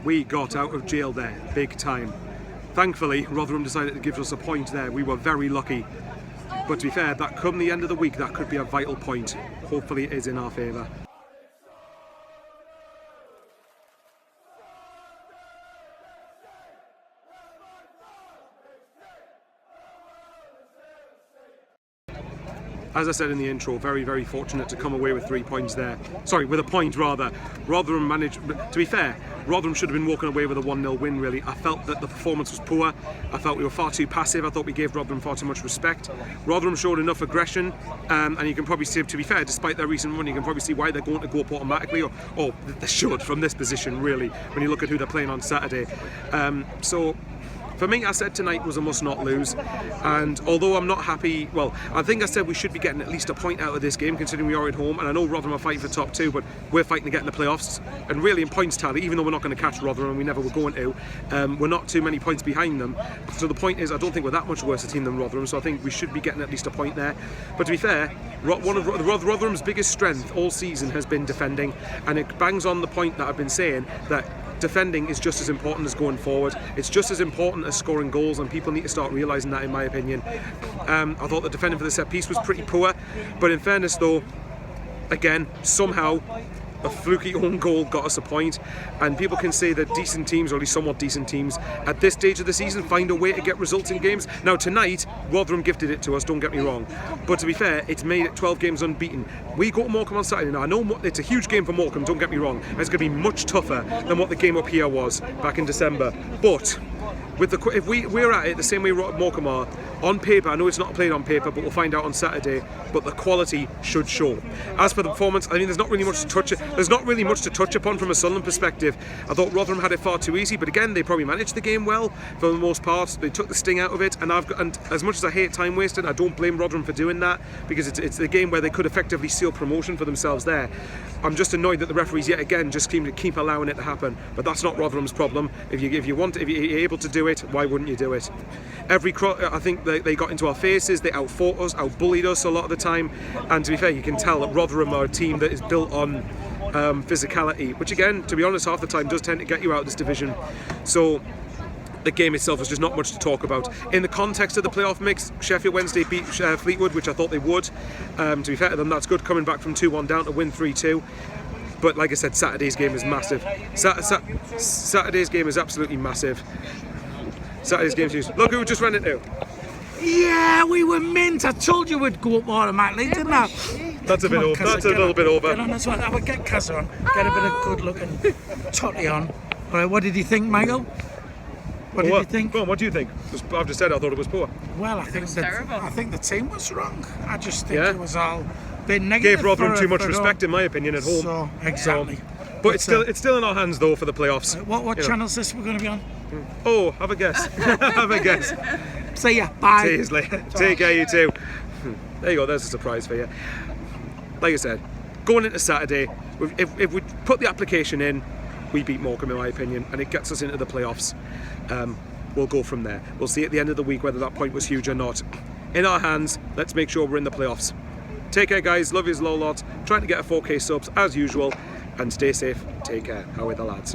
We got out of jail there, big time. Thankfully, Rotherham decided to give us a point there. We were very lucky. But to be fair, that come the end of the week, that could be a vital point. Hopefully it is in our favour. As I said in the intro, very, very fortunate to come away with 3 points there. Sorry, with a point rather. Rotherham managed, to be fair, Rotherham should have been walking away with a 1-0 win really. I felt that the performance was poor. I felt we were far too passive. I thought we gave Rotherham far too much respect. Rotherham showed enough aggression, and you can probably see, to be fair, despite their recent run, you can probably see why they're going to go up automatically, or they should from this position really, when you look at who they're playing on Saturday. So for me, I said tonight was a must not lose, and although I'm not happy, well, I think I said we should be getting at least a point out of this game considering we are at home, and I know Rotherham are fighting for top 2, but we're fighting to get in the playoffs, and really in points tally, even though we're not going to catch Rotherham and we never were going to, we're not too many points behind them. So the point is, I don't think we're that much worse a team than Rotherham, so I think we should be getting at least a point there. But to be fair, one of Rotherham's biggest strength all season has been defending, and it bangs on the point that I've been saying, that defending is just as important as going forward. It's just as important as scoring goals, and people need to start realising that, in my opinion. I thought the defending for the set piece was pretty poor, but in fairness though, again, somehow a fluky own goal got us a point, and people can say that decent teams, or at least somewhat decent teams, at this stage of the season find a way to get results in games. Now tonight, Rotherham gifted it to us, don't get me wrong, but to be fair, it's made it 12 games unbeaten. We go to Morecambe on Saturday. Now I know it's a huge game for Morecambe, don't get me wrong, it's going to be much tougher than what the game up here was back in December, but with if we're at it the same way Morecambe are, on paper, I know it's not played on paper, but we'll find out on Saturday, but the quality should show. As for the performance, I mean, there's not really much to touch upon from a Sunderland perspective. I thought Rotherham had it far too easy, but again, they probably managed the game well for the most part. They took the sting out of it, and as much as I hate time wasted, I don't blame Rotherham for doing that, because it's the game where they could effectively seal promotion for themselves there. I'm just annoyed that the referees yet again just seem to keep allowing it to happen, but that's not Rotherham's problem. If you're able to do it, why wouldn't you do it? I think they got into our faces, they outfought us, outbullied us a lot of the time, and to be fair, you can tell that Rotherham are a team that is built on physicality, which again, to be honest, half the time does tend to get you out of this division. So the game itself was just not much to talk about. In the context of the playoff mix, Sheffield Wednesday beat Fleetwood, which I thought they would. To be fair to them, that's good, coming back from 2-1 down to win 3-2. But like I said, Saturday's game is massive. Saturday's game is absolutely massive. Saturday's game is... Look who we just ran into. Yeah, we were mint. I told you we'd go up automatically, didn't I? That's a bit over. That's a little bit over. Get on this one. I would get Kazza on. Get a bit of good looking totty on. All right, what did you think, Michael? What did you think? Go on, what do you think? I've just said I thought it was poor. Well, I think the team was wrong. I just think it was all a bit negative. Gave Rotherham too much respect, in my opinion, at home. So, exactly. But it's still in our hands though for the playoffs. What channel is this we're going to be on? Oh, have a guess. Have a guess. See ya. Bye. See you later. Take care, you too. There you go. There's a surprise for you. Like I said, going into Saturday, if we put the application in, we beat Morecambe, in my opinion, and it gets us into the playoffs. We'll go from there. We'll see at the end of the week whether that point was huge or not. In our hands, let's make sure we're in the playoffs. Take care, guys. Love yous, low lot. Trying to get a 4K subs as usual, and stay safe. Take care. How are the lads?